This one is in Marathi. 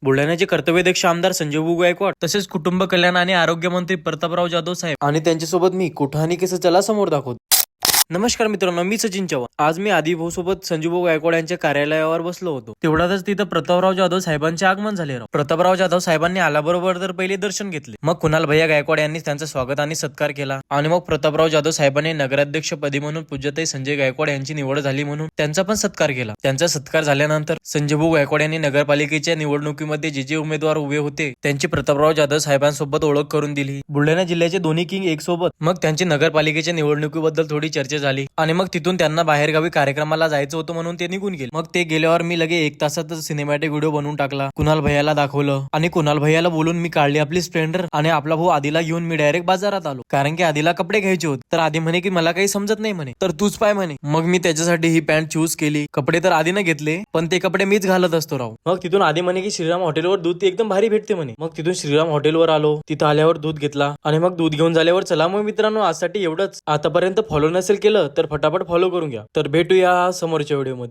बुलढाण्याचे कर्तव्यदक्ष आमदार संजय भाऊ गायकवाड तसेच कुटुंब कल्याण आणि आरोग्य मंत्री प्रतापराव जाधव साहेब आणि त्यांच्यासोबत मी कुठानी केस चला समोर दाखवतो. नमस्कार मित्रांनो, मी सचिन चव्हाण. आज मी आदिभाऊ सोबत संजू भाऊ गायकवाड यांच्या कार्यालयावर बसलो होतो. तेवढ्यातच तिथं प्रतापराव जाधव साहेबांचे आगमन झाले. प्रतापराव जाधव साहेबांनी आल्याबरोबर तर पहिले दर्शन घेतले. मग कुणाल भैया गायकवाड यांनी त्यांचं स्वागत आणि सत्कार केला आणि मग प्रतापराव जाधव साहेबांनी नगराध्यक्ष पदी म्हणून पूज्यताई संजय गायकवाड यांची निवड झाली म्हणून त्यांचा पण सत्कार केला. त्यांचा सत्कार झाल्यानंतर संजय भाऊ गायकवाड यांनी नगरपालिकेच्या निवडणुकीमध्ये जे उमेदवार उभे होते त्यांची प्रतापराव जाधव साहेबांसोबत ओळख करून दिली. बुलढाणा जिल्ह्याचे दोन्ही किंग एक सोबत. मग त्यांची नगरपालिकेच्या निवडणुकीबद्दल थोडी चर्चा झाली आणि मग तिथून त्यांना बाहेरगावी कार्यक्रमाला जायचं होतं म्हणून ते निघून गेले. मग ते गेल्यावर मी लगे 1 तासातच सिनेमॅटिक व्हिडिओ बनवून टाकला. कुणाल भैयाला दाखवलं आणि कुणाल भैयाला बोलून मी काढली आपली स्प्लेंडर आणि आपला भाऊ आदिला घेऊन मी डायरेक्ट बाजारात आलो. कारण की आदिला कपडे घ्यायचे होते. तर आधी म्हणे की मला काही समजत नाही म्हणे, तर तूच पाय म्हणे. मग मी त्याच्यासाठी ही पॅन्ट चूज केली. कपडे तर आधीने घेतले पण ते कपडे मीच घालत असतो राव. मग तिथून आधी म्हणे की श्रीराम हॉटेलवर दूध एकदम भारी भेटते म्हणे. मग तिथून श्रीराम हॉटेलवर आलो. तिथं आल्यावर दूध घेतला आणि मग दूध घेऊन झाल्यावर चला मग मित्रांनो, आजसाठी एवढंच. आतापर्यंत फॉलो नसेल केलं तर फटाफट फॉलो करून घ्या. तर भेटूया समोरच्या व्हिडिओ मध्ये.